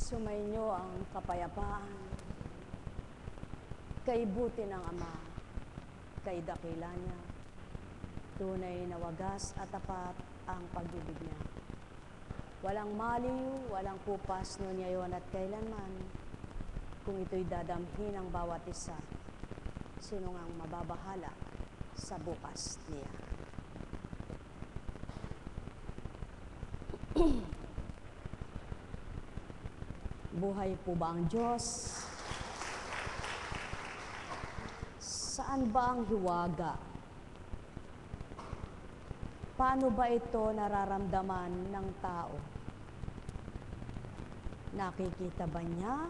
Sumainyo ang kapayapaan, kay buti ng Ama, kay dakila niya, tunay na wagas at tapat ang pag-ibig niya. Walang maliw, walang kupas no ngayon at kailanman, kung ito'y dadamhin ang bawat isa, sino ngang mababahala sa bukas niya. Buhay po ba ang Diyos? Saan ba ang hiwaga? Paano ba ito nararamdaman ng tao? Nakikita ba niya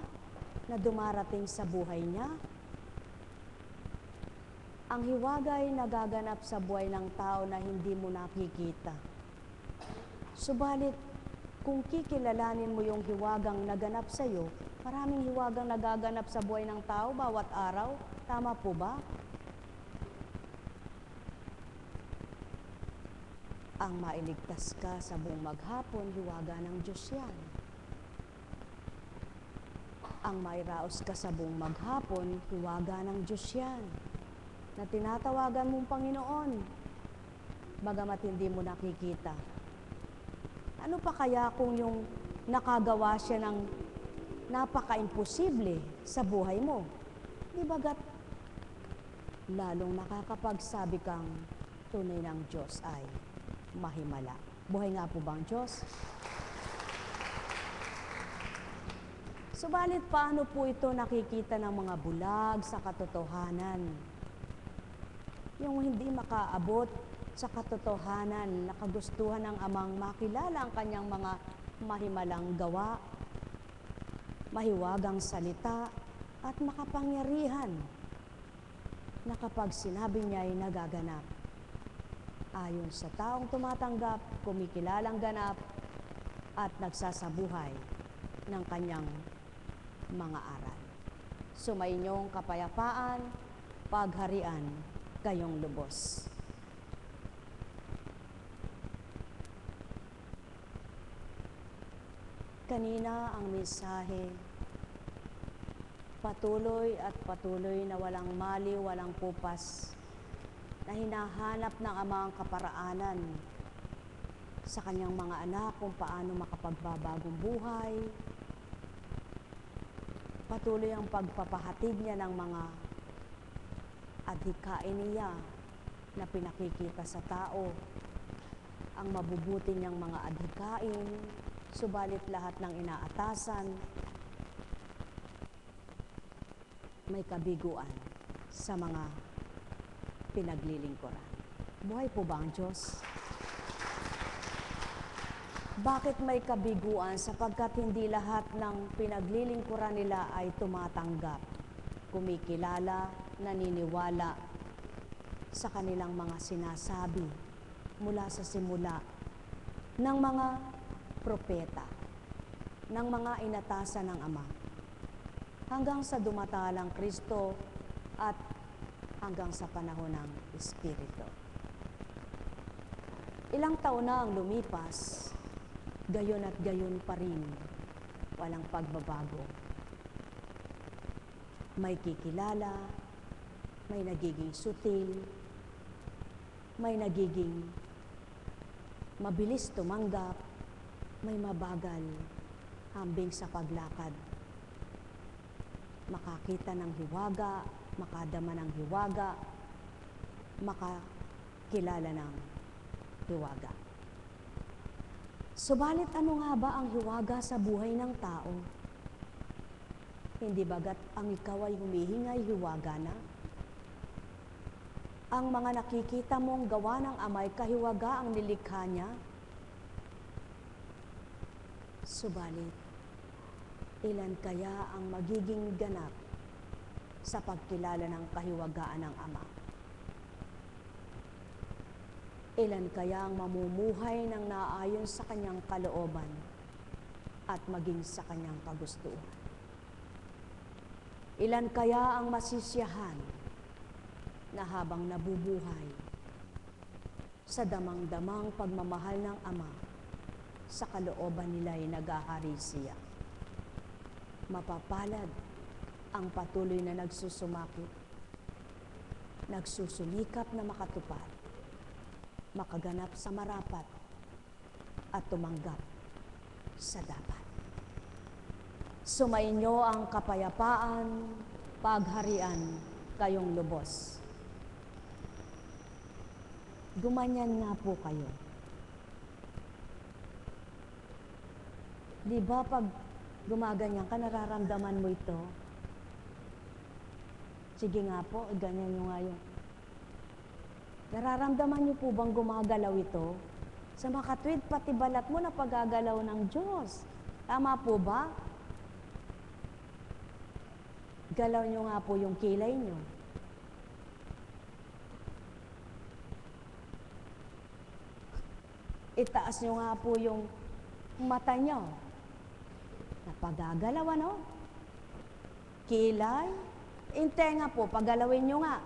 na dumarating sa buhay niya? Ang hiwaga ay nagaganap sa buhay ng tao na hindi mo nakikita. Subalit, kung kikilalanin mo yung hiwagang naganap sa iyo, maraming hiwagang nagaganap sa buhay ng tao bawat araw. Tama po ba? Ang mailigtas ka sa buong maghapon, hiwaga ng Diyos yan. Ang mairaos ka sa buong maghapon, hiwaga ng Diyos yan. Na tinatawagan mong Panginoon, bagamat hindi mo nakikita. Ano pa kaya kung yung nakagawa siya ng napaka-imposible sa buhay mo? Di bagat lalong nakakapagsabi kang tunay ng Diyos ay mahimala. Buhay nga po bang Diyos? Subalit paano po ito nakikita ng mga bulag sa katotohanan? Yung hindi makaabot sa katotohanan na kagustuhan ng Amang makilala ang kanyang mga mahimalang gawa, mahiwagang salita, at makapangyarihan na kapag sinabi niya ay nagaganap. Ayon sa taong tumatanggap, kumikilalang ganap, at nagsasabuhay ng kanyang mga aral. Sumainyong kapayapaan, pagharian, kayong lubos. Kanina ang mensahe, patuloy at patuloy na walang mali, walang pupas, na hinahanap ng Ama ang kaparaanan sa kanyang mga anak kung paano makapagbabagong buhay. Patuloy ang pagpapahatid niya ng mga adhikain niya na pinakikita sa tao, ang mabubuti niyang mga adhikain, subalit lahat ng inaatasan, may kabiguan sa mga pinaglilingkuran. Buhay po ba ang Diyos? Bakit may kabiguan? Sapagkat hindi lahat ng pinaglilingkuran nila ay tumatanggap, kumikilala, naniniwala sa kanilang mga sinasabi mula sa simula ng mga propeta, ng mga inatasan ng Ama, hanggang sa dumatalang Kristo at hanggang sa panahon ng Espiritu. Ilang taon na ang lumipas, gayon at gayon pa rin, walang pagbabago. May kikilala, may nagiging sutil, may nagiging mabilis tumanggap, may mabagal, hambing sa paglakad. Makakita ng hiwaga, makadama ng hiwaga, makakilala ng hiwaga. Subalit ano nga ba ang hiwaga sa buhay ng tao? Hindi bagat ang ikaw ay humihingay, hiwaga na? Ang mga nakikita mong gawa ng Amay, kahiwaga ang nilikha niya? Subalit, ilan kaya ang magiging ganap sa pagkilala ng kahiwagaan ng Ama? Ilan kaya ang mamumuhay ng naayon sa kanyang kalooban at maging sa kanyang kagustuhan? Ilan kaya ang masisiyahan na habang nabubuhay sa damang-damang pagmamahal ng Ama, sa kalooban nila'y nagahari siya? Mapapalad ang patuloy na nagsusumikap na makatupad, makaganap sa marapat, at tumanggap sa dapat. Sumainyo ang kapayapaan, pagharian, kayong lubos. Gumanyan nga po kayo. Di ba pag gumaganyan ka, nararamdaman mo ito? Sige nga po, ganyan nyo nga yung. Nararamdaman nyo po bang gumagalaw ito? Sa makatwid, pati balat mo na pagagalaw ng Diyos. Tama po ba? Galaw nyo nga po yung kilay nyo. Itaas nyo nga po yung mata nyo. Napagagalaw, ano? Kilay. Intenga po, pagalawin nyo nga.